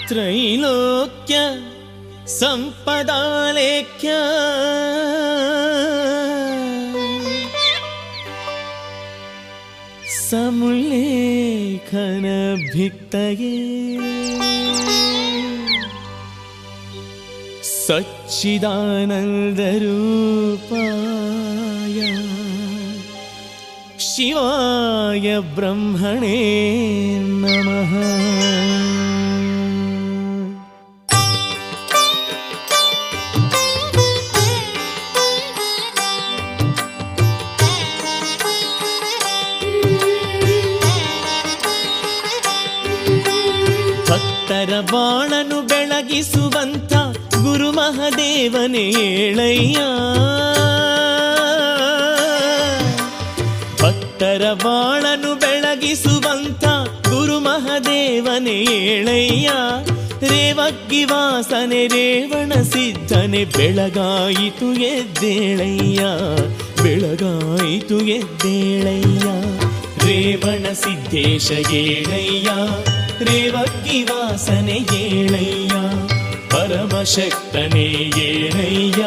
ತ್ರೈಲೋಕ್ಯ ಸಂಪದಾಲೇಖ್ಯ ಸಮುಲ್ಲೇಖನ ಭಿತ್ತಯೇ ಸಚ್ಚಿದಾನಂದ ರೂಪಾಯ ಶಿವಾಯ ಬ್ರಹ್ಮಣೇ ನಮಃ. ಭಕ್ತರ ಬಾಳನು ಬೆಳಗಿಸುವಂತ ಗುರು ಮಹದೇವನೇ ಏಳಯ್ಯ. ಭಕ್ತರ ಬಾಳನು ಬೆಳಗಿಸುವಂತ ಗುರು ಮಹದೇವನೇ ಏಳಯ್ಯ. ರೇವಗ್ಗಿ ವಾಸನೆ ರೇವಣ ಸಿದ್ಧನೆ ಬೆಳಗಾಯಿತು ಎದ್ದೇಳಯ್ಯ, ಬೆಳಗಾಯಿತು ಎದ್ದೇಳಯ್ಯ. ರೇವಣ ಸಿದ್ದೇಶ ಏಳಯ್ಯ, ರೇವಗ್ಗಿ ವಾಸನೆ ಏಳಯ್ಯ. ಪರಮಶಕ್ತನೇ ಏಳಯ್ಯ,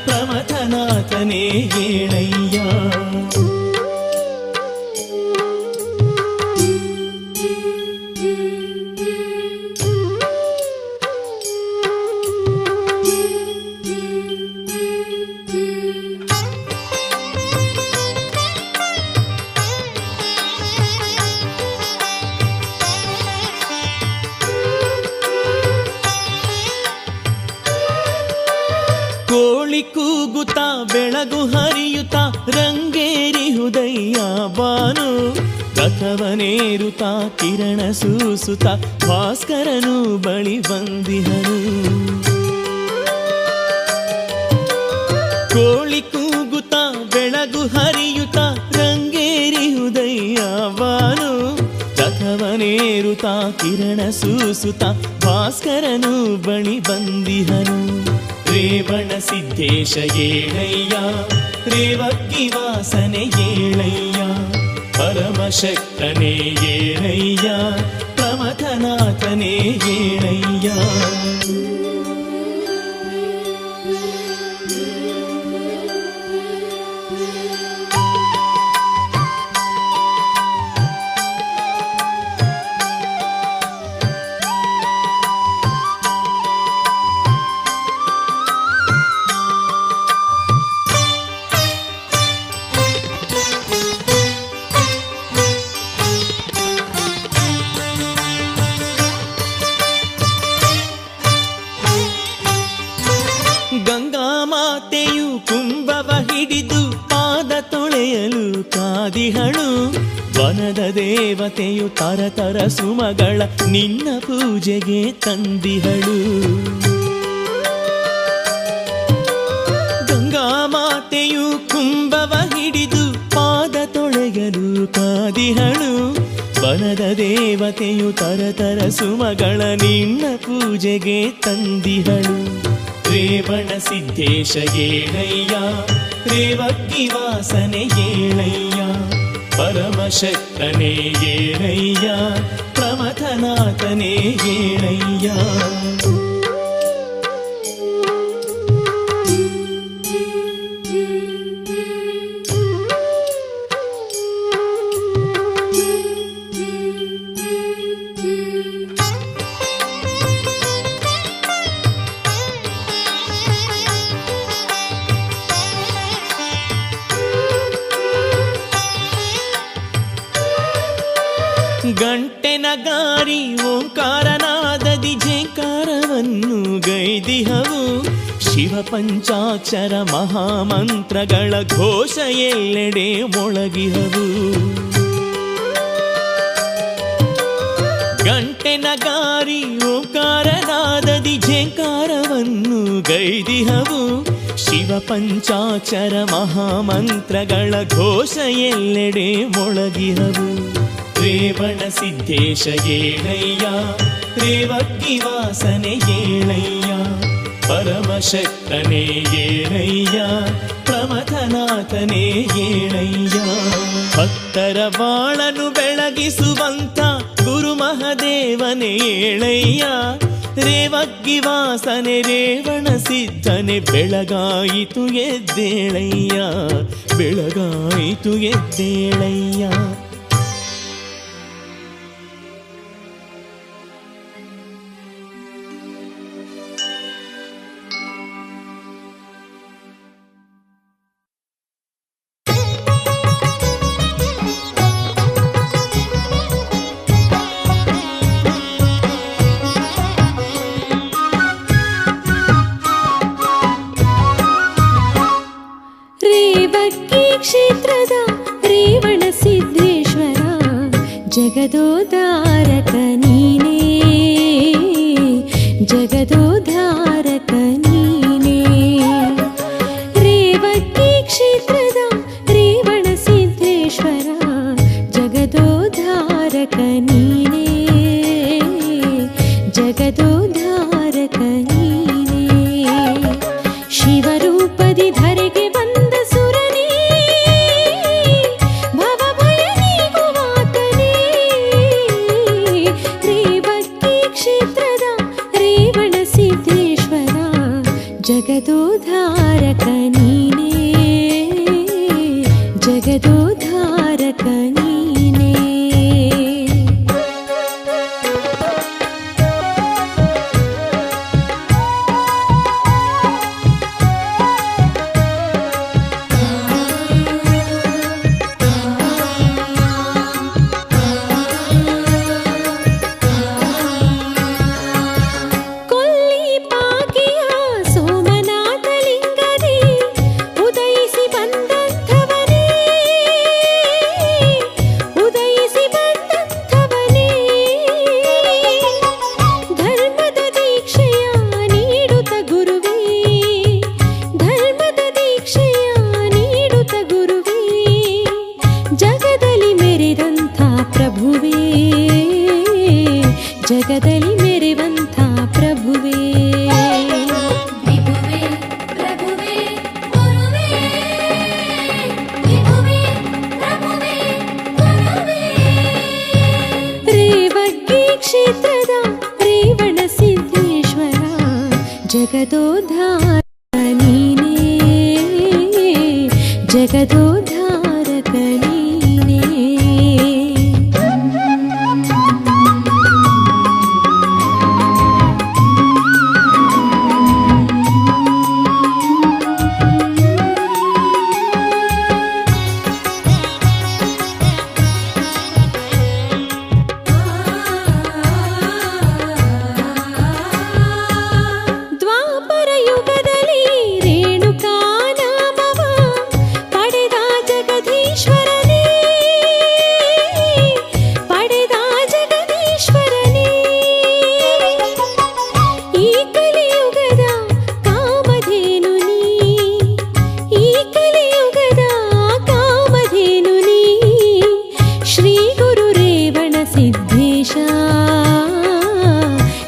ಪ್ರಮಥನಾಥನೇ ಏಳಯ್ಯ. ಕೋಳಿ ಕೂಗುತ್ತಾ ಬೆಳಗು ಹರಿಯುತ್ತ ರಂಗೇರಿಹುದಯ್ಯ ಬಾನು. ರಥವನೇರುತ್ತಾ ಕಿರಣ ಸೂಸುತ್ತ ಭಾಸ್ಕರನು ಬಳಿ ಬಂದಿಹನು. ಕೋಳಿ ಕೂಗುತ್ತಾ ಬೆಳಗು ಹರಿಯುತ್ತ ರಂಗೇರಿಹುದಯ್ಯ ಬಾನು. ರಥವನೇರುತ್ತಾ ಕಿರಣ ಸೂಸುತ್ತ ಭಾಸ್ಕರನು ಬಳಿ ಬಂದಿಹನು. ರೇವಣ ಸಿದ್ದೇಶ ಏಳಯ್ಯ, ರೇವಗ್ಗಿ ವಾಸನೆ ಏಳಯ್ಯ. ಪರಮಶಕ್ತನೇ ಏಳಯ್ಯ, ಪ್ರಮಥನಾಥನೇ ಏಳಯ್ಯ. ಗಂಗಾ ಮಾತೆಯು ಕುಂಭವ ಹಿಡಿದು ಪಾದ ತೊಳೆಯಲು ಕಾದಿಹಳು. ವನದ ದೇವತೆಯು ತರತರ ಸುಮಗಳ ನಿನ್ನ ಪೂಜೆಗೆ ತಂದಿಹಳು. ಗಂಗಾ ಮಾತೆಯು ಕುಂಭವ ಹಿಡಿದು ಪಾದ ತೊಳೆಯಲು ಕಾದಿಹಳು. ವನದ ದೇವತೆಯು ತರತರ ಸುಮಗಳ ನಿನ್ನ ಪೂಜೆಗೆ ತಂದಿಹಳು. ರೇವಣ ಸಿದ್ದೇಶ ಏಳಯ್ಯ, ರೇವಗ್ಗಿ ವಾಸನೆ ಏಳಯ್ಯ. ಪರಮಶಕ್ತನೇ ಏಳಯ್ಯ, ಪ್ರಮಥನಾಥನೇ ಏಳಯ್ಯ. ಗಂಟೆ ನಗಾರಿ ಓಂಕಾರನಾದದಿ ಝೇಂಕಾರವನ್ನು ಗೈದಿಹವು. ಶಿವ ಪಂಚಾಕ್ಷರ ಮಹಾಮಂತ್ರಗಳ ಘೋಷ ಎಲ್ಲೆಡೆ ಮೊಳಗಿಹವು. ಗಂಟೆ ನಗಾರಿ ಓಂಕಾರನಾದದಿ ಝೇಂಕಾರವನ್ನು ಗೈದಿಹವು. ಶಿವ ಪಂಚಾಕ್ಷರ ಮಹಾಮಂತ್ರಗಳ ಘೋಷ ಎಲ್ಲೆಡೆ ಮೊಳಗಿಹವು. ರೇವಣ ಸಿದ್ದೇಶ ಏಳಯ್ಯ, ರೇವಗ್ಗಿ ವಾಸನೆ ಏಳಯ್ಯ. ಪರಮಶಕ್ತನೇ ಏಳಯ್ಯ, ಪ್ರಮಥನಾಥನೇ ಏಳಯ್ಯ. ಭಕ್ತರ ಬಾಳನು ಬೆಳಗಿಸುವಂತ ಗುರು ಮಹದೇವನೇ ಏಳಯ್ಯ. ರೇವಗ್ಗಿ ವಾಸನೆ ರೇವಣ ಸಿದ್ಧನೆ ಬೆಳಗಾಯಿತು ಎದ್ದೇಳಯ್ಯ, ಬೆಳಗಾಯಿತು ಎದ್ದೇಳಯ್ಯ. ಕ್ಷೇತ್ರದ ರೇವಣ ಸಿದ್ದೇಶ್ವರ ಜಗದೋದ್ಧಾರಕ ನೀನೇ, ಜಗದೋದ್ಧಾರಕ ನೀನೇ. ರೇವಕ್ಕಿ ಕ್ಷೇತ್ರದ ರೇವಣ ಸಿದ್ದೇಶ್ವರ ಜಗದೋದ್ಧಾರಕ ನೀನೇ, ಜಗದೋದ್ಧಾರಕ ನೀನೇ. ಶಿವರೂಪದಿ ಧರೆಗೆ ಬಂದ ಜಗದೋದ್ಧಾರಕ ನೀನೇ, ಜಗದೋದ್ಧಾರಕ ನೀನೇ. ಜಗದಲ್ಲಿ ಮೆರೆವಂಥ ಪ್ರಭುವೇ, ವಿಭುವೇ ಪ್ರಭುವೇ ಗುರುವೇ, ವಿಭುವೇ ಪ್ರಭುವೇ ಗುರುವೇ. ರೇವಗ್ಗಿ ಕ್ಷೇತ್ರದ ರೇವಣ ಸಿದ್ದೇಶ್ವರ ಜಗದೋದ್ಧಾರಕ ನೀನೇ, ಜಗದೋದ್ಧಾರಕ ನೀನೇ.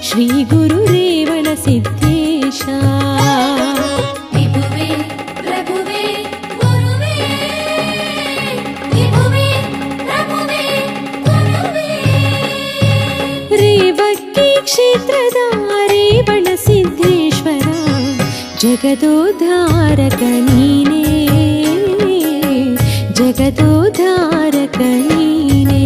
ಶ್ರೀ ಗುರು ರೇವಣ ಸಿದ್ದೇಶ, ವಿಭುವೇ ಪ್ರಭುವೇ ಗುರುವೇ, ವಿಭುವೇ ಪ್ರಭುವೇ ಗುರುವೇ. ರೇವಕ್ಕಿ ಕ್ಷೇತ್ರದ ರೇವಣ ಸಿದ್ದೇಶ್ವರ ಜಗದೋದ್ಧಾರಕ ನೀನೇ, ಜಗದೋದ್ಧಾರಕ ನೀನೇ.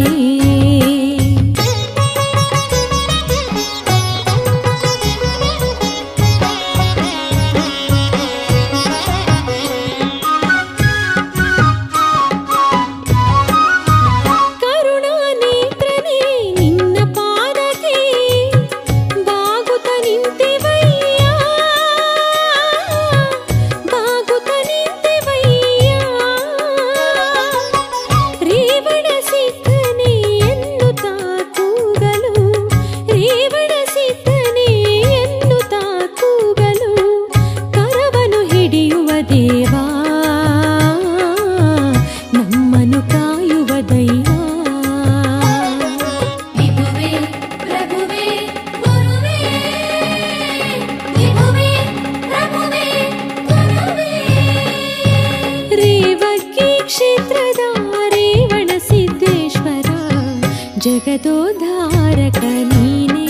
ಜಗದೋದ್ಧಾರಕ ನೀನೇ,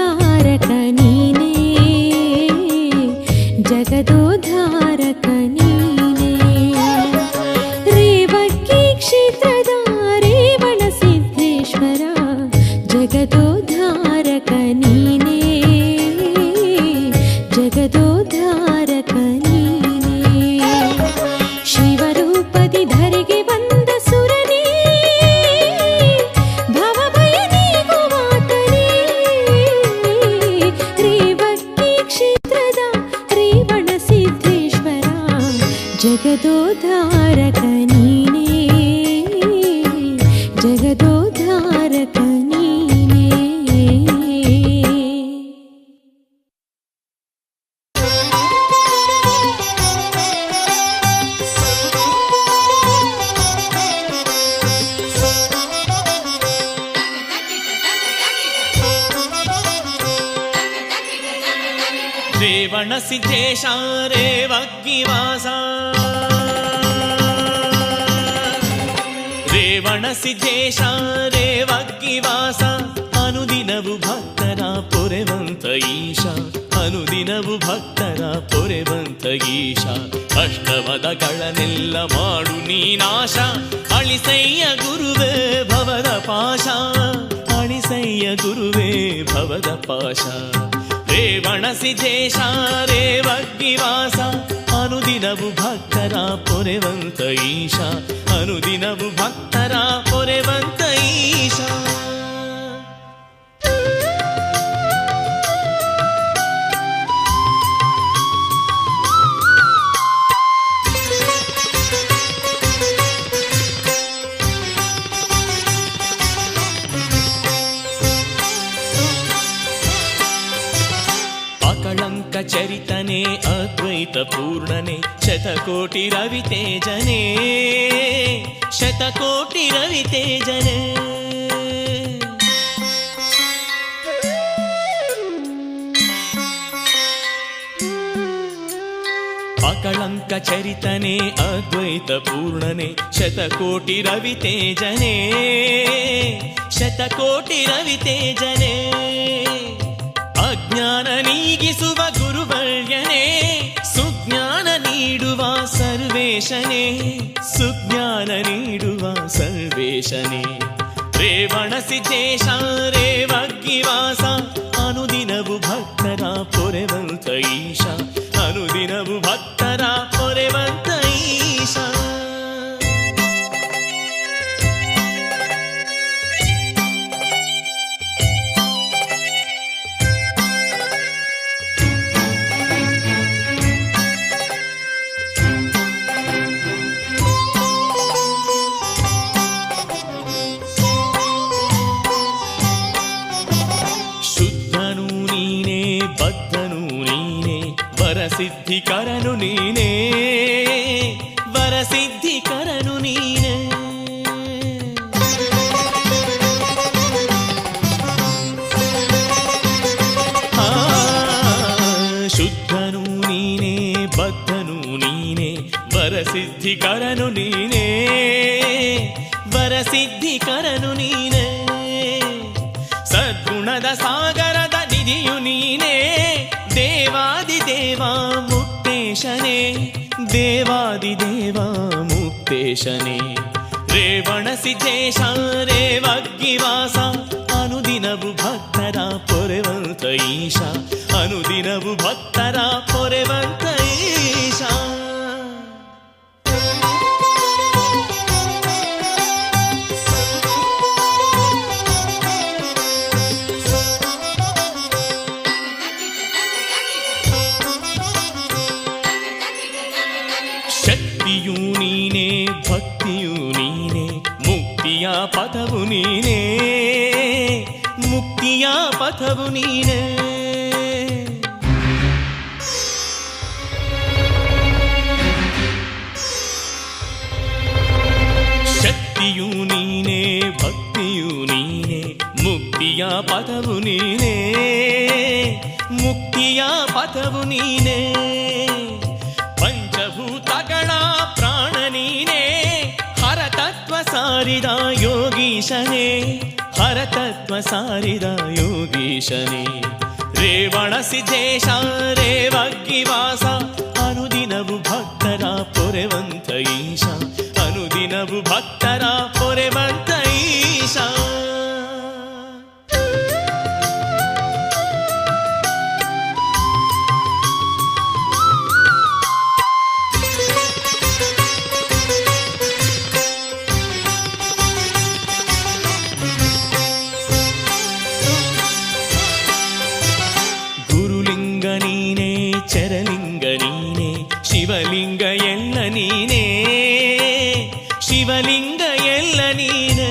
ಜಗದೋದ್ಧಾರಕ ನೀನೇ ಜಗದೋದ್ಧಾರಕ ನೀನೇ ರೇವಕ್ಕಿ ಕ್ಷೇತ್ರದ ರೇವಣ ಸಿದ್ದೇಶ್ವರ ಜಗದೋದ್ಧಾರಕ ನೀನೇ ಜಗದೋದ್ಧಾರಕ ನೀನೇ ಶಿವರೂಪದಿ ಧರೆಗೆ ಬಂದ ಸುರನೇ ಭವಭಯ ನೀಗುವಾತನೇ ರೇವಕ್ಕಿ ಕ್ಷೇತ್ರದ ರೇವಣ ಸಿದ್ದೇಶ್ವರ ಜಗದೋದ್ಧಾರಕ ನೀನೇ ಜಗದೋದ್ಧಾರಕ ನೀನೇ ರೇವಣ ಸಿದ್ದೇಶ ರೇವಗ್ಗಿವಾಸ ರೇವಣ ಸಿದ್ದೇಶ ರೇವಗ್ಗಿವಾಸ ಅನುದಿನವು ಭಕ್ತರ ಪೊರೆವಂತ ಈಶ ಅನುದಿನವು ಭಕ್ತರ ಪೊರೆವಂತ ಈಶ ಅಷ್ಟವದಗಳನ್ನೆಲ್ಲ ಮಾಡು ನೀನಾಶ ಅಳಿಸಯ್ಯ ಗುರುವೇ ಭವದ ಪಾಶ ಅಳಿಸಯ್ಯ ಗುರುವೇ ಭವದ ಪಾಶ ರೇವಣ ಸಿದ್ದೇಶ ರೇವಗ್ಗಿವಾಸ ಅನುದಿನವು ಭಕ್ತರ ಪೊರೆವಂತ ಈಶ ಅನುದಿನವು ಭಕ್ತರ ಪೊರೆವಂತ ಈಶ ಅಕಳಂಕ ಚರಿತನೆ ಅದ್ವೈತ ಪೂರ್ಣನೆ ಶತಕೋಟಿ ರವಿತೇಜನೆ ಶತಕೋಟಿ ರವಿತೇಜನೆ ಅಕಳಂಕ ಚರಿತನೆ ಅದ್ವೈತ ಪೂರ್ಣನೆ ಶತಕೋಟಿ ರವಿತೇಜನೆ ಶತಕೋಟಿ ರವಿತೇಜನೆ ಅಜ್ಞಾನ ನೀಗಿಸುವ ಗುರುವರ್ಯನೇ ಸುಜ್ಞಾನ ನೀಡುವ ಸರ್ವೇಶನೇ ಸುಜ್ಞಾನ ನೀಡುವ ಸರ್ವೇಶನೇ ರೇವಣ ಸಿದ್ದೇಶ ರೇವಗ್ಗಿವಾಸ ಅನುದಿನವು ಭಕ್ತರ ಪೊರೆವಂತ ಈಶ ಅನುದಿನವು ಭಕ್ತರ ಪೊರೆವಂತ ಈಶ ವರಸಿದ್ಧಿಕರನು ನೀನೇ ವರಸಿದ್ಧಿಕರನು ನೀನೇ ಶುದ್ಧನು ನೀನೇ ಬದ್ಧನು ನೀನೇ ವರಸಿದ್ಧಿಕರನು ನೀನೇ ವರಸಿದ್ಧಿಕರನು ನೀನೇ ಸದ್ಗುಣದ ಸಾಗರದ ನಿಧಿಯು ನೀನೇ ದೇವಾದಿದೇವ ಮುಕ್ತೇಶನೇ ದೇವಾದಿದೇವ ಮುಕ್ತೇಶನೇ ರೇವಣ ಸಿದ್ದೇಶ ರೇವಗ್ಗಿವಾಸ ಅನುದಿನವು ಭಕ್ತರ ಪೊರೆವಂತ ಈಶ ಅನುದಿನವು ಭಕ್ತರ ಪೊರೆವಂತ ಈಶ ಶಕ್ತಿಯೂ ನೀನೇ ಭಕ್ತಿಯೂ ನೀನೇ ಮುಕ್ತಿಯ ಪಥವು ನೀನೇ ಮುಕ್ತಿಯ ಪಥವು ನೀನೇ ಶಕ್ತಿಯೂ ನೀನೇ ಭಕ್ತಿಯೂ ನೀನೇ ಮುಕ್ತಿಯ ಪಥವು ನೀನೇ ಮುಕ್ತಿಯ ಪಥವು ನೀನೇ ಪಂಚಭೂತಗಳ ಪ್ರಾಣ ನೀನೇ ಹರತತ್ವ ಸಾರಿದ ಯೋಗೀಶನೇ ಹರತತ್ವ ಸಾರಿದ ಯೋಗೀಶನೇ. ರೇವಣ ಸಿದ್ದೇಶ ರೇವಗ್ಗಿವಾಸ ಅನುದಿನವು ಭಕ್ತರ ಪೊರೆವಂತ ಈಶ, ಅನುದಿನವು ಭಕ್ತರ ಪೊರೆವಂತ ಈಶ. ಚರಲಿಂಗ ನೀನೇ ಶಿವಲಿಂಗ ಎಲ್ಲ ನೀನೇ, ಶಿವಲಿಂಗ ಎಲ್ಲ ನೀನೇ.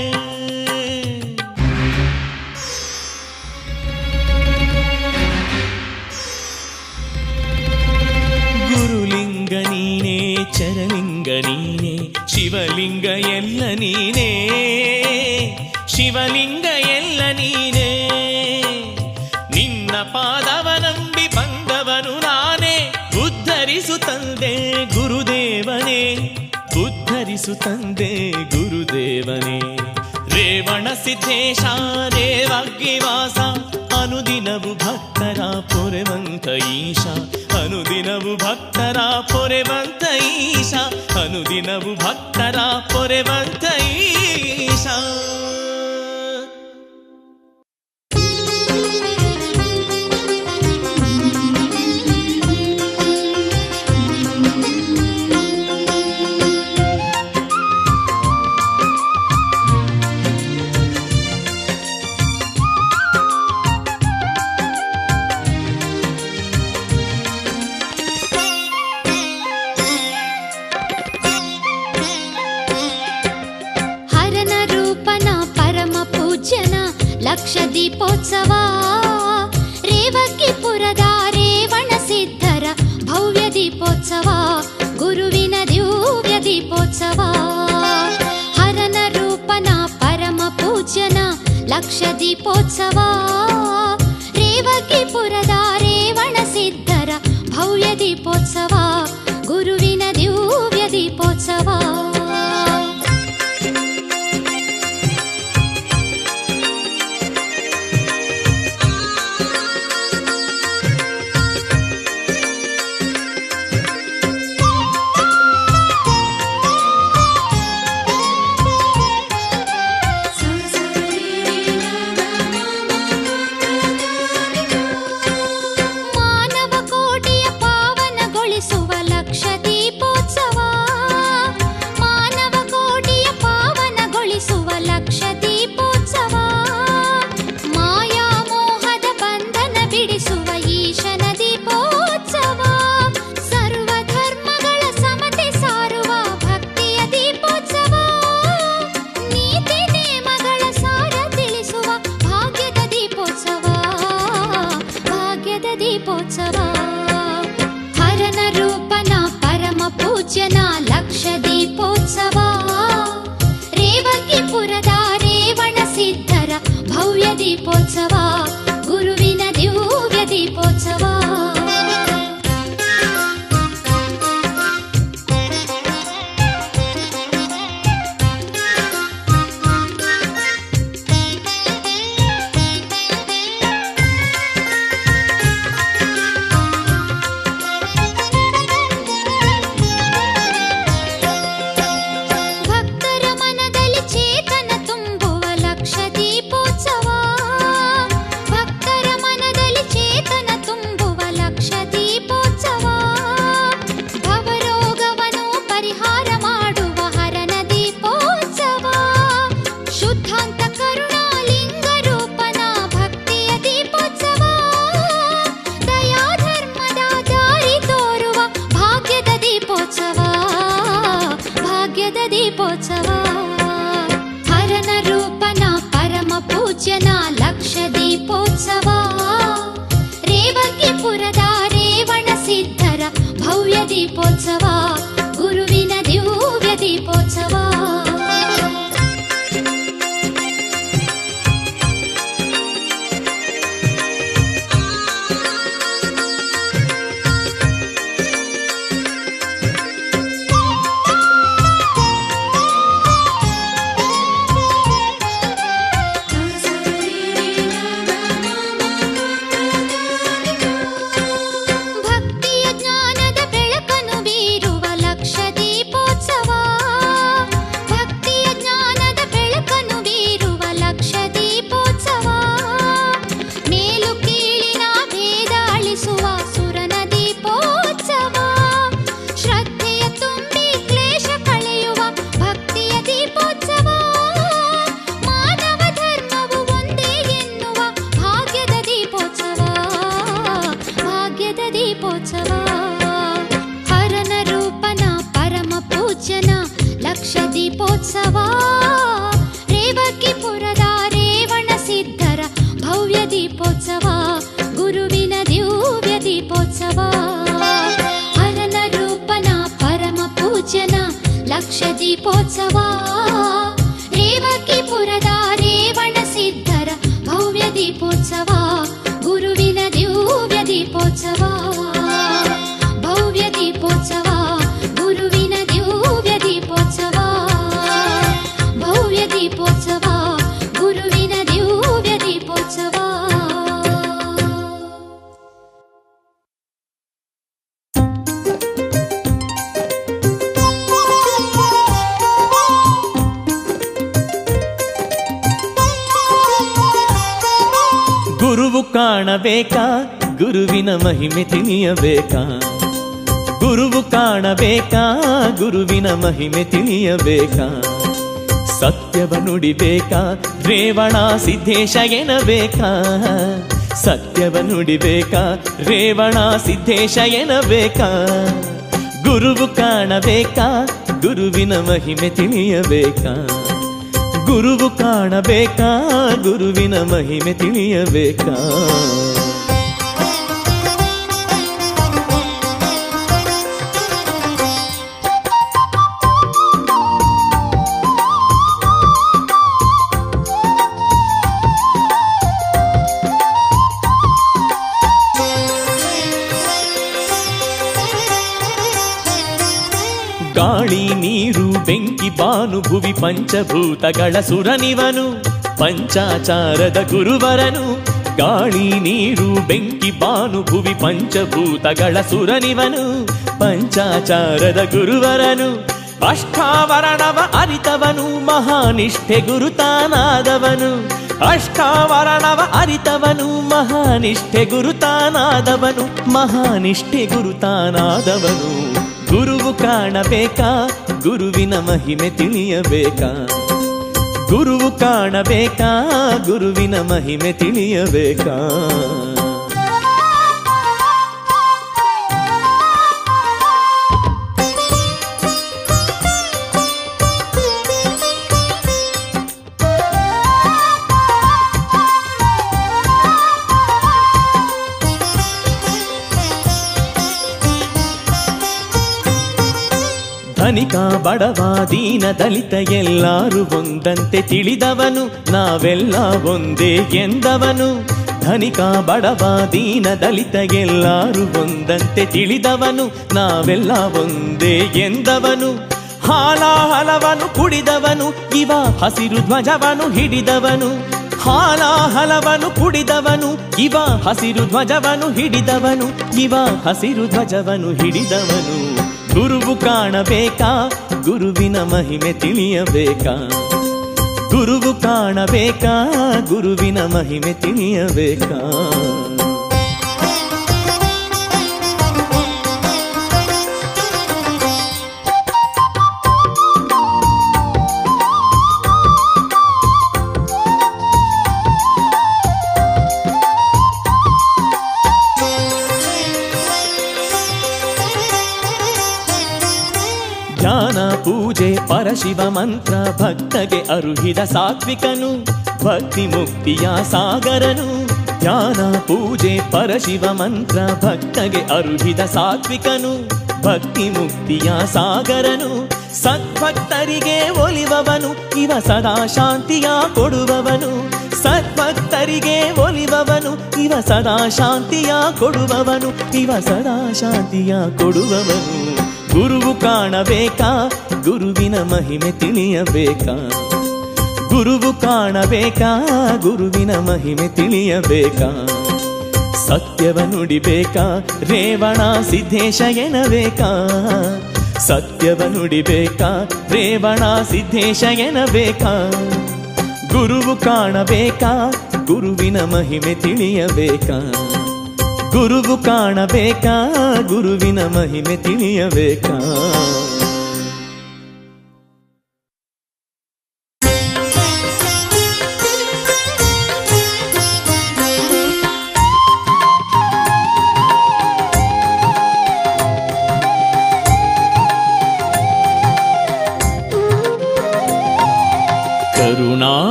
ಗುರುಲಿಂಗ ನೀನೇ ಚರಲಿಂಗ ನೀನೇ ಶಿವಲಿಂಗ ಎಲ್ಲ ನೀನೇ, ಶಿವಲಿಂಗ ಎಲ್ಲ ನೀನೇ. ನಿನ್ನ ಪಾದವನಂಬಿ ಬಂದವನು ನಾನೇ, ಉದ್ಧರಿಸು ತಂದೆ ಗುರುದೇವನೇ, ಉದ್ಧರಿಸು ತಂದೆ ಗುರುದೇವನೇ. ರೇವಣ ಸಿದ್ದೇಶ ರೇವಗ್ಗಿವಾಸ ಅನುದಿನವು ಭಕ್ತರ ಪೊರೆವಂತ ಈಶ, ಅನುದಿನವು ಭಕ್ತರ ಪೊರೆವಂತ ಈಶ, ಅನುದಿನವು ಭಕ್ತರ ಪೊರೆವಂತ ಈಶ. ಲಕ್ಷ ದೀಪೋತ್ಸವ ರೇವಗ್ಗಿಪುರದ ರೇವಣ ಸಿದ್ಧರ ಭವ್ಯ ದೀಪೋತ್ಸವ, ಗುರುವಿನ ದಿವ್ಯ ದೀಪೋತ್ಸವ. ಹರನ ರೂಪನ ಪರಮ ಪೂಜ್ಯನ ಲಕ್ಷ ದೀಪೋತ್ಸವ ರೇವಗ್ಗಿಪುರದ ರೇವಣ ಸಿದ್ಧರ ಭವ್ಯ ದೀಪೋತ್ಸವ, ಗುರುವಿನ ದಿವ್ಯ ದೀಪೋತ್ಸವ. ಹರನ ರೂಪನ ಪರಮ ಪೂಜ್ಯನ ಲಕ್ಷ ದೀಪೋತ್ಸವ ರೇವಗ್ಗಿಪುರದ ರೇವಣ ಸಿದ್ಧರ ಭವ್ಯ ದೀಪೋತ್ಸವ, ಗುರುವಿನ ದಿವ್ಯ ದೀಪೋತ್ಸವ. ಹರನ ರೂಪನ ಪರಮ ಪೂಜ್ಯನ ಲಕ್ಷ ದೀಪೋತ್ಸವ ರೇವಗ್ಗಿಪುರದ ರೇವಣ ಸಿದ್ಧರ ಭವ್ಯ ದೀಪೋತ್ಸವ, ಗುರುವಿನ ದಿವ್ಯ ದೀಪೋತ್ಸವ. ದೀಪೋತ್ಸವ ಹರನ ರೂಪನ ಪರಮ ಪೂಜ್ಯನ ಲಕ್ಷ ದೀಪೋತ್ಸವ ರೇವಕಿಪುರದ ರೇವಣ ಸಿದ್ಧರ ಭವ್ಯ ದೀಪೋತ್ಸವ ಗುರುವಿನ ದಿವ್ಯ ದೀಪೋತ್ಸವ ಹರನ ರೂಪನ ಪರಮ ಪೂಜ್ಯನ ಲಕ್ಷ ದೀಪೋತ್ಸವ ರೇವಕಿಪುರದ ರೇವಣ ಸಿದ್ಧರ ಭವ್ಯ ದೀಪೋತ್ಸವ ಗುರುವಿನ ದಿವ್ಯ ದೀಪೋತ್ಸವ ಭವ್ಯ ದೀಪೋತ್ಸವ ಗುರುವಿನ ದಿವ್ಯ ದೀಪೋತ್ಸವ ಭವ್ಯ ದೀಪೋತ್ಸವ ಗುರುವಿನ ದಿವ್ಯ ದೀಪೋತ್ಸವ ಗುರುವು ಕಾಣಬೇಕಾ ಗುರುವಿನ ಮಹಿಮೆ ತಿಳಿಯಬೇಕಾ ಗುರುವು ಕಾಣಬೇಕಾ ಗುರುವಿನ ಮಹಿಮೆ ತಿಳಿಯಬೇಕಾ ಸತ್ಯವ ನುಡಿಬೇಕಾ ರೇವಣ ಸಿದ್ಧೇಶ ಎನ್ನಬೇಕಾ ಸತ್ಯವ ನುಡಿಬೇಕಾ ರೇವಣ ಸಿದ್ಧೇಶ ಎನ್ನಬೇಕಾ ಗುರುವು ಕಾಣಬೇಕಾ ಗುರುವಿನ ಮಹಿಮೆ ತಿಳಿಯಬೇಕಾ ಗುರುವು ಕಾಣಬೇಕಾ ಗುರುವಿನ ಮಹಿಮೆ ತಿಳಿಯಬೇಕಾ ಗಾಳಿ ನೀರು ಬೆಂಕಿ ಬಾನು ಭುವಿ ಪಂಚಭೂತಗಳ ಸುರನಿವನು ಪಂಚಾಚಾರದ ಗುರುವರನು ಗಾಳಿ ನೀರು ಬೆಂಕಿ ಬಾನು ಭುವಿ ಪಂಚಭೂತಗಳ ಸುರನಿವನು ಪಂಚಾಚಾರದ ಗುರುವರನು ಅಷ್ಟಾವರಣವ ಅರಿತವನು ಮಹಾನಿಷ್ಠೆ ಗುರುತಾನಾದವನು ಅಷ್ಟಾವರಣವ ಅರಿತವನು ಮಹಾನಿಷ್ಠೆ ಗುರುತಾನಾದವನು ಮಹಾನಿಷ್ಠೆ ಗುರುತಾನಾದವನು ಗುರುವು ಕಾಣಬೇಕಾ ಗುರುವಿನ ಮಹಿಮೆ ತಿಳಿಯಬೇಕಾ ಗುರುವು ಕಾಣಬೇಕಾ ಗುರುವಿನ ಮಹಿಮೆ ತಿಳಿಯಬೇಕಾ ಧನಿಕ ಬಡವ ದೀನ ದಲಿತ ಎಲ್ಲರೂ ಒಂದಂತೆ ತಿಳಿದವನು ನಾವೆಲ್ಲ ಒಂದೇ ಎಂದವನು ಧನಿಕ ಬಡವ ದೀನ ದಲಿತ ಎಲ್ಲರೂ ಒಂದಂತೆ ತಿಳಿದವನು ನಾವೆಲ್ಲ ಒಂದೇ ಎಂದವನು ಹಾಲಾಹಲವನು ಕುಡಿದವನು ಇವ ಹಸಿರು ಧ್ವಜವನು ಹಿಡಿದವನು ಹಾಲಾಹಲವನು ಕುಡಿದವನು ಇವ ಹಸಿರು ಧ್ವಜವನು ಹಿಡಿದವನು ಇವ ಹಸಿರು ಧ್ವಜವನು ಹಿಡಿದವನು ಗುರುವು ಕಾಣಬೇಕಾ ಗುರುವಿನ ಮಹಿಮೆ ತಿಳಿಯಬೇಕಾ ಗುರುವು ಕಾಣಬೇಕಾ ಗುರುವಿನ ಮಹಿಮೆ ತಿಳಿಯಬೇಕಾ ಧ್ಯಾನ ಪೂಜೆ ಪರಶಿವ ಮಂತ್ರ ಭಕ್ತಗೆ ಅರುಹಿದ ಸಾತ್ವಿಕನು ಭಕ್ತಿ ಮುಕ್ತಿಯ ಸಾಗರನು ಧ್ಯಾನ ಪೂಜೆ ಪರಶಿವ ಮಂತ್ರ ಭಕ್ತಗೆ ಅರುಹಿದ ಸಾತ್ವಿಕನು ಭಕ್ತಿ ಮುಕ್ತಿಯ ಸಾಗರನು ಸದ್ಭಕ್ತರಿಗೆ ಒಲಿವವನು ಇವ ಸದಾ ಶಾಂತಿಯ ಕೊಡುವವನು ಸದ್ಭಕ್ತರಿಗೆ ಒಲಿವವನು ಇವ ಸದಾ ಶಾಂತಿಯ ಕೊಡುವವನು ಇವ ಸದಾ ಶಾಂತಿಯ ಕೊಡುವವನು ಗುರುವು ಕಾಣಬೇಕಾ ಗುರುವಿನ ಮಹಿಮೆ ತಿಳಿಯಬೇಕಾ ಗುರುವು ಕಾಣಬೇಕಾ ಗುರುವಿನ ಮಹಿಮೆ ತಿಳಿಯಬೇಕಾ ಸತ್ಯವ ನುಡಿಬೇಕಾ ರೇವಣ ಸಿದ್ಧೇಶ ಎನ್ನಬೇಕಾ ಸತ್ಯವ ನುಡಿಬೇಕಾ ರೇವಣ ಸಿದ್ಧೇಶ ಎನ್ನಬೇಕಾ ಗುರುವು ಕಾಣಬೇಕಾ ಗುರುವಿನ ಮಹಿಮೆ ತಿಳಿಯಬೇಕಾ ಗುರುವು ಕಾಣಬೇಕಾ ಗುರುವಿನ ಮಹಿಮೆ ತಿಳಿಯಬೇಕಾ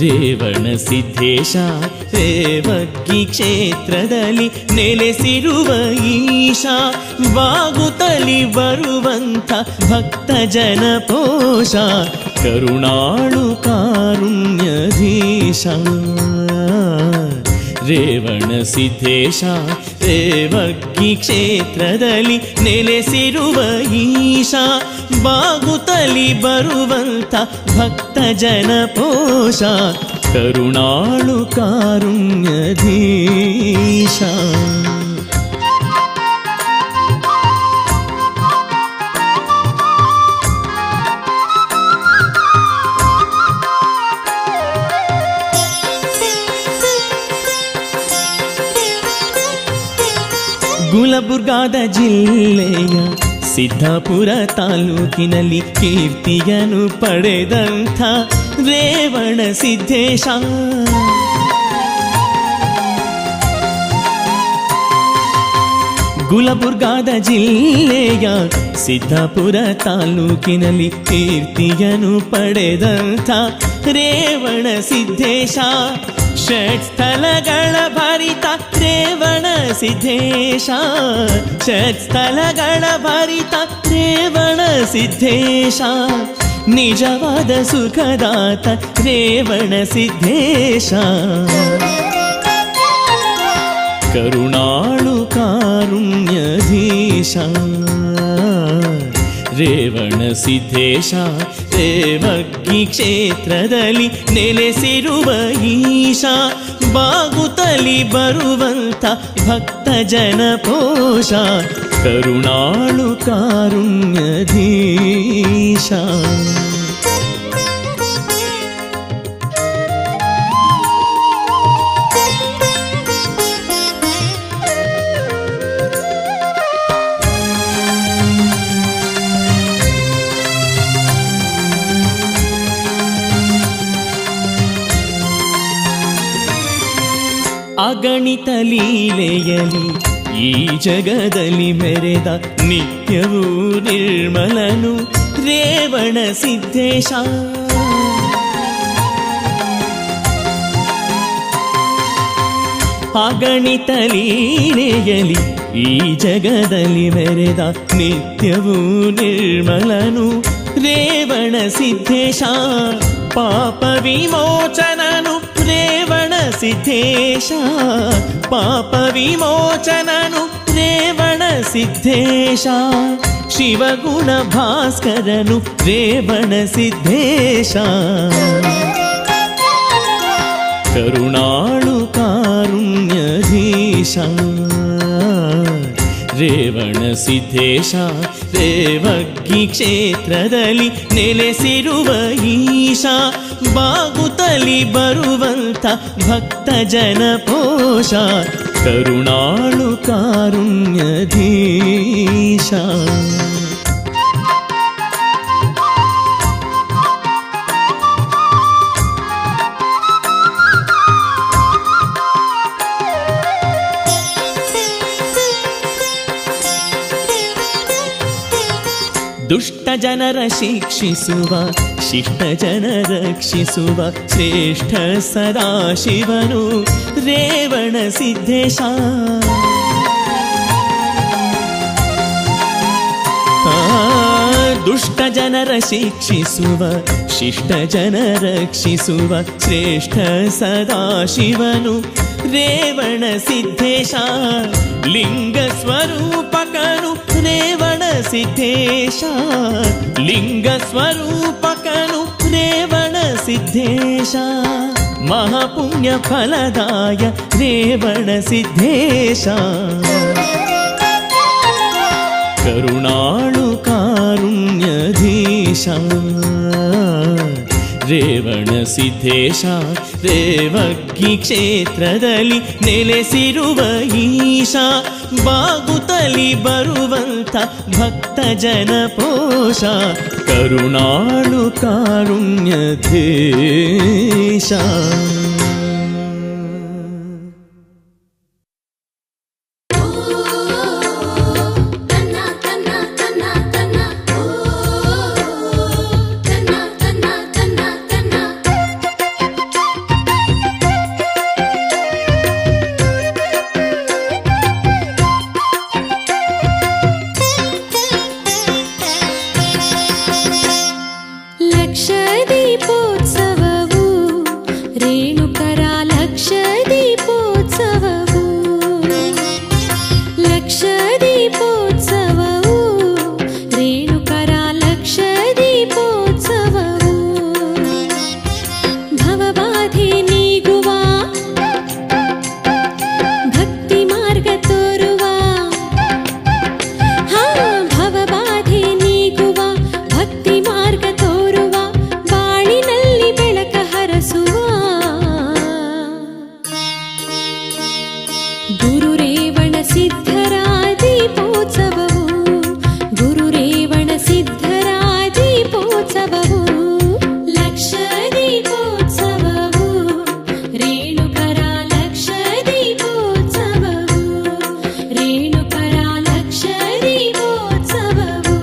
ರೇವಣ ಸಿದ್ಧೇಶ ರೇವಗ್ಗಿ ಕ್ಷೇತ್ರದಲ್ಲಿ ನೆಲೆಸಿರುವ ಈಶ ಬಾಗುತ್ತಲಿ ಬರುವಂತ ಭಕ್ತ ಜನ ಪೋಷ ಕರುಣಾಳು ಕಾರುಣ್ಯಧೀಶ ರೇವಣ ಸಿದ್ಧೇಶ ರೇವಗ್ಗಿ ಕ್ಷೇತ್ರದಲ್ಲಿ ನೆಲೆಸಿರುವ ಈಶ ಬಾಗುತ್ತಲಿ ಬರುವಂತ ಭಕ್ತ ಜನ ಪೋಷ ಕರುಣಾಳು ಕಾರುಣ್ಯಧೀಶ ಗುಲಬುರ್ಗಾದ ಜಿಲ್ಲೆಯ ಸಿದ್ದಾಪುರ ತಾಲೂಕಿನಲ್ಲಿ ಕೀರ್ತಿಯನ್ನು ಪಡೆದಂಥ ರೇವಣ ಸಿದ್ಧೇಶ ಗುಲಬುರ್ಗಾದ ಜಿಲ್ಲೆಯ ಸಿದ್ದಾಪುರ ತಾಲೂಕಿನಲ್ಲಿ ಕೀರ್ತಿಯನ್ನು ಪಡೆದಂಥ ರೇವಣ ಸಿದ್ಧೇಶ ಷಟ್ಸ್ಥಳಗಳ ಭರಿತ ರೇವಣ ಸಿದ್ಧೇಶ ಷಟ್ಸ್ಥಳಗಳ ಭರಿತ ರೇವಣ ಸಿದ್ಧೇಶ ನಿಜವಾದ ಸುಖದಾತ ರೇವಣ ಸಿದ್ಧೇಶ ಕರುಣಾಳು ಕಾರುಣ್ಯಧೀಶ ರೇವಣ ಸಿದ್ಧೇಶ ರೇವಗ್ಗಿ ಕ್ಷೇತ್ರದಲ್ಲಿ ನೆಲೆಸಿರುವ ಈಶ ಬಾಗುತ್ತಲಿ ಬರುವಂತ ಭಕ್ತ ಜನ ಪೋಷ ಕರುಣಾಳು ಕಾರುಣ್ಯಧೀಶ ಅಗಣಿತ ಲೀಲೆಯಲಿ ಈ ಜಗದಲ್ಲಿ ಮೆರೆದ ನಿತ್ಯವೂ ನಿರ್ಮಲನು ರೇವಣ ಸಿದ್ಧೇಶ ಅಗಣಿತ ಲೀಲೆಯಲಿ ಈ ಜಗದಲ್ಲಿ ಮೆರೆದ ನಿತ್ಯವೂ ನಿರ್ಮಲನು ರೇವಣ ಸಿದ್ಧೇಶ ಪಾಪ ವಿಮೋಚನನು ರೇವಣ ಸಿದ್ಧೇಶ ಪಾಪ ವಿಮೋಚನನು ರೇವಣ ಸಿದ್ಧೇಶ ಶಿವಗುಣ ಭಾಸ್ಕರನು ರೇವಣ ಸಿದ್ಧೇಶ ಕರುಣಾಳು ಕಾರುಣ್ಯಧೀಶ ರೇವಣ ಸಿದ್ಧೇಶ ರೇವಗ್ಗಿ ಕ್ಷೇತ್ರದಲ್ಲಿ ನೆಲೆಸಿರುವ ಈಶ ಬಾಗುತ್ತಲಿ ಬರುವಂತ ಭಕ್ತ ಜನ ಪೋಷ ಕರುಣಾಳು ಕಾರುಣ್ಯಧೀಶ ದುಷ್ಟ ಜನರ ಶಿಕ್ಷಿಸುವ ಶಿಷ್ಟ ಜನ ರಕ್ಷಿಸುವ ಶ್ರೇಷ್ಠ ಸದಾಶಿವನು ರೇವಣ ಸಿದ್ಧೇಶ ದುಷ್ಟ ಜನರ ಶಿಕ್ಷಿಸುವ ಶಿಷ್ಟ ಜನ ರಕ್ಷಿಸುವ ಶ್ರೇಷ್ಠ ಸದಾಶಿವನು ರೇವಣ ಸಿದ್ಧೇಶ ಲಿಂಗ ಸ್ವರೂಪಕನು ರೇವಣ ಸಿದ್ಧೇಶ ಲಿಂಗ ಸ್ವರೂಪಕನು ರೇವಣ ಸಿದ್ಧೇಶ ಮಹಾಪುಣ್ಯ ಫಲದಾಯ ರೇವಣ ಸಿದ್ಧೇಶ ಕರುಣಾಳು ಕಾರುಣ್ಯಧೀಶ ರೇವಣ ಸಿದ್ಧೇಶ ರೇವಗ್ಗಿ ಕ್ಷೇತ್ರದಲ್ಲಿ ನೆಲೆಸಿರುವ ಈಶ ಬಾಗುತ್ತಲಿ ಬರುವಂತ ಭಕ್ತ ಜನ ಪೋಷ ಕರುಣಾಳು ಕಾರುಣ್ಯಧೀಶ ತನ್ನ ರೇಣುಕರ ಲಕ್ಷ ದೀಪೋತ್ಸವವು ಲಕ್ಷ ದೀಪೋತ್ಸವವು ರೇಣುಕರ ಲಕ್ಷ ದೀಪೋತ್ಸವವು ಭವಬಾಧೆ ನೀಗುವ ಭಕ್ತಿ ಮಾರ್ಗ ತೋರುವ ಭವಬಾಧೆ ನೀಗುವ ಭಕ್ತಿ ಮಾರ್ಗ ತೋರುವ ಬಾಳಿನಲ್ಲಿ ಬೆಳಕ ಹರಸುವ ಗುರುರೇವಣ ಸಿದ್ಧರ ದೀಪೋತ್ಸವವು ಗುರುರೇವಣ ಸಿದ್ಧರ ದೀಪೋತ್ಸವವು ಲಕ್ಷ ದೀಪೋತ್ಸವವು ರೇಣುಕರ ಲಕ್ಷ ದೀಪೋತ್ಸವವು ರೇಣುಕರ ಲಕ್ಷ ದೀಪೋತ್ಸವವು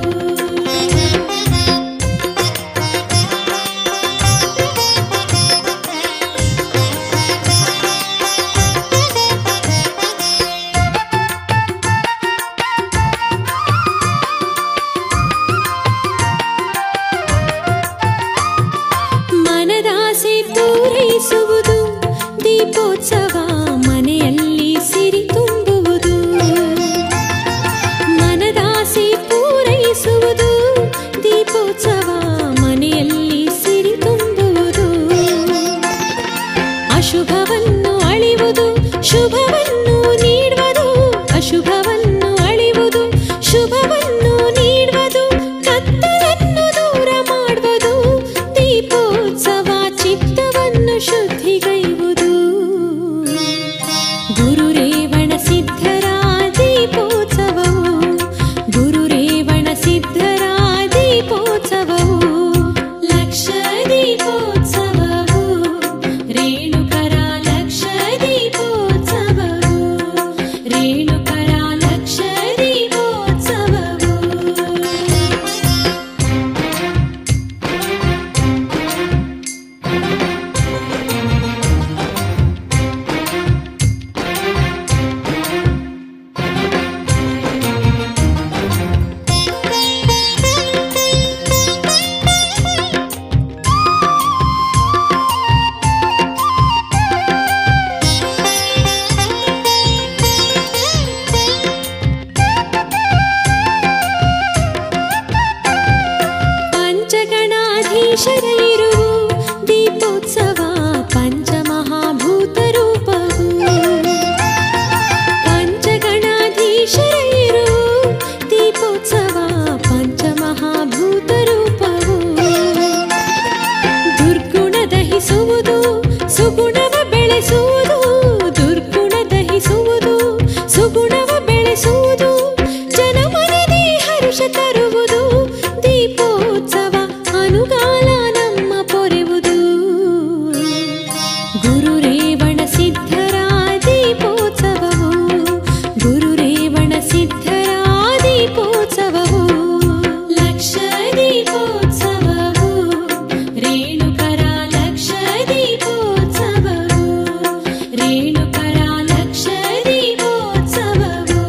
ಮನದಾಸೆ ಪೂರೈಸುವುದು ದೀಪೋತ್ಸವ ಮನೆಯಲ್ಲಿ ಸಿರಿ ತುಂಬುವುದು ಮನದಾಸೆ ಪೂರೈಸುವುದು ದೀಪೋತ್ಸವ ಮನೆಯಲ್ಲಿ ಸಿರಿ ತುಂಬುವುದು ಅಶುಭವನ್ನು ಅಳಿವುದು ಶುಭವನ್ನು ನೀಡುವುದು ಅಶುಭವನ್ನು ಅಳಿವುದು ಶುಭವನ್ನು ನೀಡುವುದು ಕತ್ತಲನ್ನು ದೂರ ಮಾಡುವುದು ದೀಪೋತ್ಸವ ಚಿತ್ತವನ್ನು ಶುದ್ಧಿಗೈವುದು ಗುರುರೇವಣ ಸಿದ್ಧರ ದೀಪೋತ್ಸವವು ಗುರುರೇವಣ ಸಿದ್ಧರ ದೀಪೋತ್ಸವವು ಲಕ್ಷ ದೀಪೋತ್ಸವವು ರೇಣುಕರ ಲಕ್ಷ ದೀಪೋತ್ಸವವು ರೇಣುಕರ ಲಕ್ಷ ದೀಪೋತ್ಸವವು ಪಂಚಗಣಾಧೀಶರ ಇರುವು ದೀಪೋತ್ಸವ ಪಂಚಮಹಾಭೂತ ರೂಪವು ಪಂಚಗಣಾಧೀಶರ ಇರುವು ದೀಪೋತ್ಸವ ಪಂಚಮಹಾಭೂತ ರೂಪವು ದುರ್ಗುಣ ದಹಿಸುವುದು ಸುಗುಣವ ಬೆಳೆಸುವುದು ದುರ್ಗುಣ ದಹಿಸುವುದು ಸುಗುಣವ ಬೆಳೆಸುವುದು ಜನಮನದಿ ಹರ್ಷ ತರುವುದು ದೀಪೋತ್ಸವ ಅನುಗಾಲ ನಮ್ಮ ಪೊರೆವುದು ಗುರುರೇವಣ ಸಿದ್ಧರ ದೀಪೋತ್ಸವವು ಗುರುರೇವಣ ಸಿದ್ಧರ ದೀಪೋತ್ಸವವು ಲಕ್ಷ ದೀಪೋತ್ಸವವು ರೇಣುಕರ ಲಕ್ಷ ದೀಪೋತ್ಸವವು ರೇಣುಕರ ಲಕ್ಷ ದೀಪೋತ್ಸವವು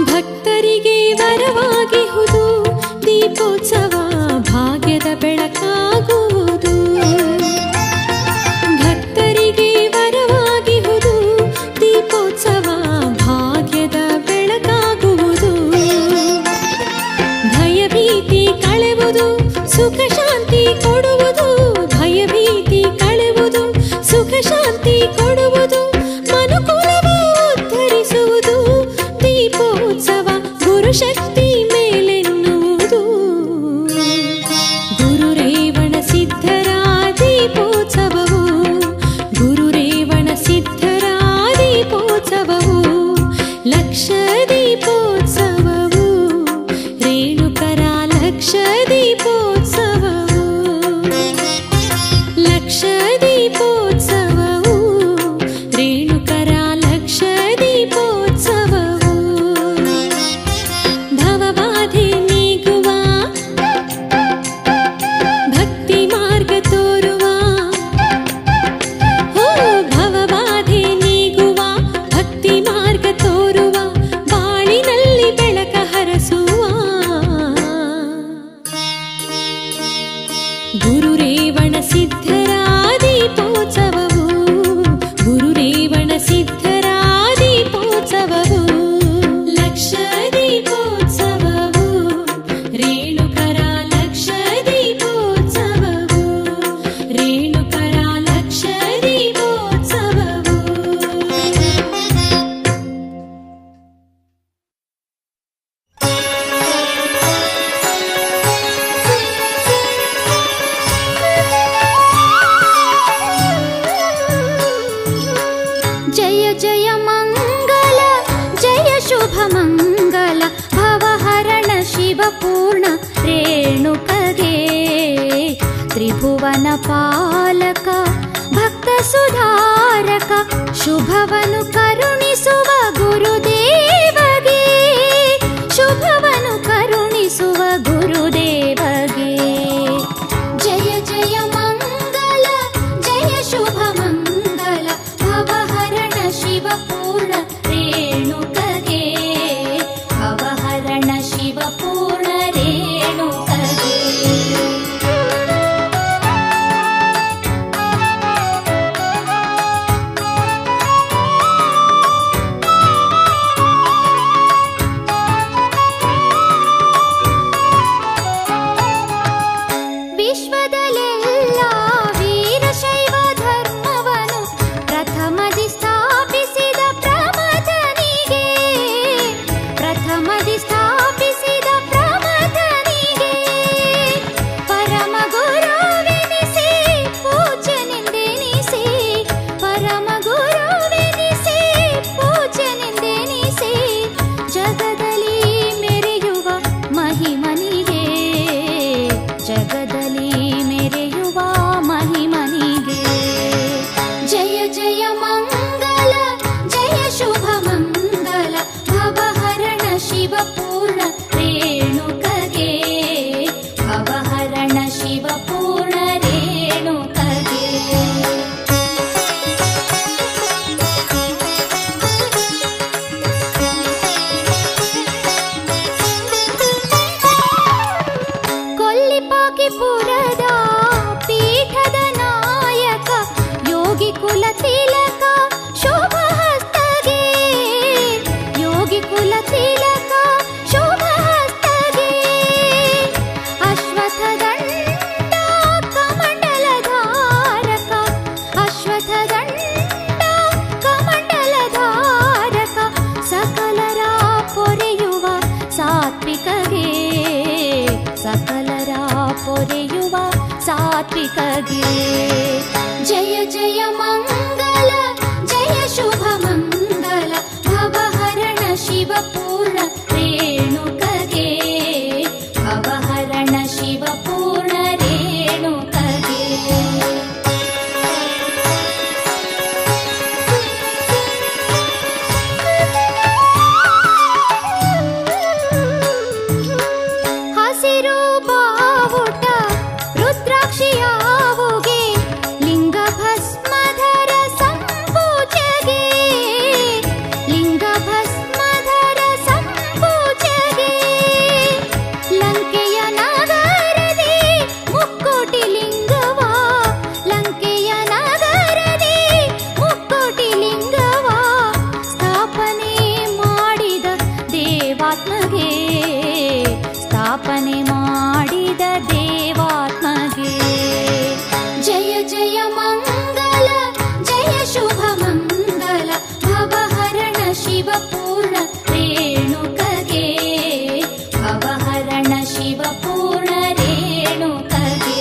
ಭಕ್ತರಿಗೆ ವರವಾಗಿಹುದು ದೀಪೋತ್ಸವ ಭಾಗ್ಯದ ಬೆಳಕಾಗುವುದು ಭಕ್ತರಿಗೆ ವರವಾಗಿಹುದು ದೀಪೋತ್ಸವ ಭಾಗ್ಯದ ಬೆಳಕಾಗುವುದು ಭಯಭೀತಿ ಕಳೆವುದು ಸುಖ ಶಾಂತಿ ಕೊಡುವುದು ಭಯಭೀತಿ ಕಳೆವುದು ಸುಖ ಶಾಂತಿ ಕೊಡುವುದು ಮನುಕುಲವ ಉದ್ಧರಿಸುವುದು ದೀಪೋತ್ಸವ ಗುರುಶಕ್ತಿ ಮೇಲೆನ್ನುವುದು ಗುರುರೇವಣ ಸಿದ್ಧರ ದೀಪೋತ್ಸವವು ಗುರುರೇವಣ ಸಿದ್ಧರ ದೀಪೋತ್ಸವವು ಲಕ್ಷ ದೀಪೋತ್ಸವವು ರೇಣುಕರ ಲಕ್ಷ ದೀಪೋತ್ಸವವು ಗುರುರೇವಣ ಸಿದ್ಧರ ದೀಪೋತ್ಸವವು ಗುರುರೇವಣ ಸಿದ್ಧರ ದೀಪೋತ್ಸವವು ಲಕ್ಷ ದೀಪೋತ್ಸವವು ರೇಣುಕರ ಲಕ್ಷ ದೀಪೋತ್ಸವವು ರೇಣುಕರ ಲಕ್ಷ ದೀಪೋತ್ಸವವು ಜಯ ಜಯ ಮಂಗಲ ಜಯ ಶುಭ ಮಂಗಲ ಭವಹರಣ ಶಿವಪೂರ್ಣ ರೇಣುಕಗೆ ತ್ರಿಭುವನ ಪಾಲಕ ಭಕ್ತ ಸುಧಾರಕ ಶುಭವನು ಕರುಣಿಸುವ ಗುರುದೇವಗೆ ಶುಭವನು ಕರುಣಿಸುವ ಗುರುದೇವಗೆ ಜಯ ಜಯ ಮಂಗಲ ಜಯ ಶುಭ ಮಂಗಲ ಭವಹರಣ ಶಿವಪೂರ್ಣ ರೇಣುಕಗೆ ಭವಹರಣ ಶಿವಪೂರ್ಣ ರೇಣುಕಗೆ ವಿಶ್ವದಲ್ಲೆಲ್ಲ ವೀರಶೈವ ಧರ್ಮವನ್ನು ಪ್ರಥಮದಿ ಸ್ಥಾಪಿಸಿದ ಪ್ರಮಥನಿಗೆ ಪ್ರಥಮದಿ ಸ್ಥಾಪಿಸಿದ ಪ್ರಮಥನಿಗೆ ಪರಮ ಗುರುವೆನಿಸಿ ಪೂಜ್ಯನೆಂದೆನಿಸಿ ಪರಮ ಗುರುವೆನಿಸಿ ಪೂಜ್ಯನೆಂದೆನಿಸಿ ಜಗದಲ್ಲಿ ಮೆರೆಯುವ ಮಹಿಮನಿಗೆ ಜಗದಲ್ಲಿ ಮೆರೆಯುವ ಮಹಿಮನಿಗೆ ಜಯ ಜಯ ಮಂಗಲ ಜಯ ಶುಭ ಮಂಗಲ ಭವಹರಣ ಶಿವಪೂರ್ಣ ರೇಣುಕಗೆ ಭವಹರಣ ಶಿವಪೂರ್ಣ ರೇಣುಕಗೆ ಕೊಲ್ಲಿಪಾಕಿಪುರದ ಪೀಠದ ನಾಯಕ ಯೋಗಿ ಕುಲ ತಿಲಕ ಶೋಭ ಹಸ್ತಗೆ ಯೋಗಿ ಕುಲ ತಿಲಕ ಶೋಭ ಹಸ್ತಗೆ ಅಶ್ವತ್ಥದಂಡ ಕಮಂಡಲಧಾರಕ ಅಶ್ವತ್ಥದಂಡ ಕಮಂಡಲಧಾರಕ ಸಕಲರ ಪೊರೆಯುವ ಸಾತ್ವಿಕಗೆ ಸಕಲರ ಪೊರೆಯುವ ಸಾತ್ವಿಕಗೆ ಜಯ ಜಯ ಮಂಗಲ ಜಯ ಶುಭ ಮಂಗಲ ಭವಹರಣ ಶಿವಪೂರ್ಣ ರೇಣುಕಗೆ ಭವಹರಣ ಶಿವಪೂರ್ಣ ರೇಣುಕಗೆ ಹಸಿರು ಬಾವುಟ ರುದ್ರಾಕ್ಷಿಯಾವುಗೆ ಲಿಂಗ ಭಸ್ಮಧರ ಸಂಪೂಜೆಗೆ ಲಿಂಗ ಭಸ್ಮಧರ ಸಂಪೂಜೆಗೆ ಲಂಕೆಯ ನಗರದಿ ಮುಕ್ಕೋಟಿ ಲಿಂಗವ ಲಂಕೆಯ ನಗರದಿ ಮುಕ್ಕೋಟಿ ಲಿಂಗವ ಸ್ಥಾಪನೆ ಮಾಡಿದ ದೇವಾತ್ಮಗೆ ಸ್ಥಾಪನೆ ಮಾಡಿದ ದೇವಾತ್ಮಗೆ ಜಯ ಜಯ ಮಂಗಲ ಜಯ ಶುಭ ಮಂಗಲ ಭವಹರಣ ಶಿವಪೂರ್ಣ ರೇಣುಕಗೆ ಭವಹರಣ ಶಿವಪೂರ್ಣ ರೇಣುಕಗೆ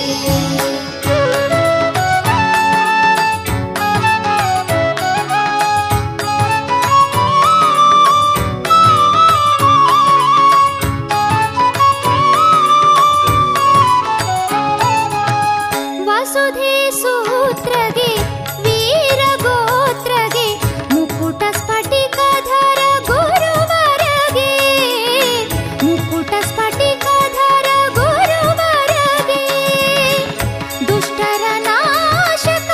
ವಸುಧೆ ಸೂತ್ರಗೆ ವೀರ ಗೋತ್ರಗೆ ಮುಕುಟ ಸ್ಫಟಿಕಧರ ಗುರುವರಗೆ ಮುಕುಟ ಸ್ಫಟಿಕಧರ ಗುರುವರಗೆ ದುಷ್ಟರ ನಾಶಕ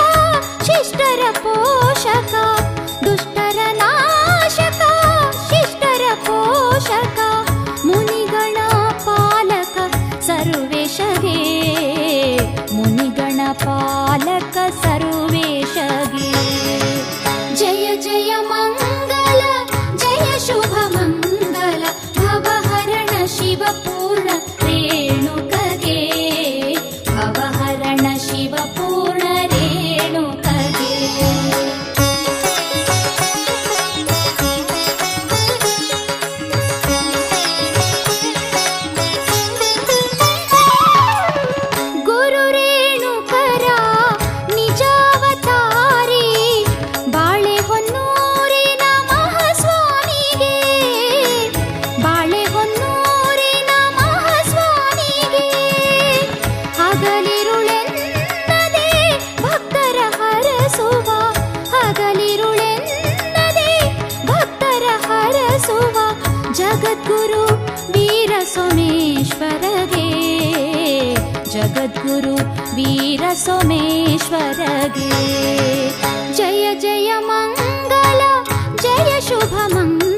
ಶಿಷ್ಟರ ಪೋಷಕ ದುಷ್ಟರ ನಾಶಕ ಶಿಷ್ಟರ ಪೋಷಕ ಮುನಿಗಣ ಪಾಲಕ ಸರ್ವೇಶಗೆ ಮುನಿಗಣ ಪಾಲಕ ಸರ್ವೇಶಗೆ ಜಯ ಜಯ ಮಂಗಲ ಜಯ ಶುಭ ಮಂಗಲ ಭವಹರಣ ಶಿವ ಪೂರ್ಣ ರೇಣುಕಗೆ ಭವಹರಣ ಶಿವ ಪೂರ್ಣ ರೇಣುಕಗೆ ಗುರು ರೇಣುಕರ ನಿಜಾವತಾರಿ ಬಾಳೆಹೊನ್ನೂರಿನ ಮಹಾಸ್ವಾಮಿಗೆ ಬಾಳೆಹೊನ್ನೂರಿನ ಮಹಾಸ್ವಾಮಿಗೆ ಹಗಲಿರುಳೆನ್ನದೆ ಭಕ್ತರ ಹರಸುವ ಹಗಲಿರುಳೆನ್ನದೆ ಭಕ್ತರ ಹರಸುವ ಜಗದ್ಗುರು ವೀರ ಸೋಮೇಶ್ವರಗೆ ಜಗದ್ಗುರು ವೀರ ಸೋಮೇಶ್ವರಗೆ ಜಯ ಜಯ ಮಂಗಲ ಜಯ ಶುಭ ಮಂಗಲ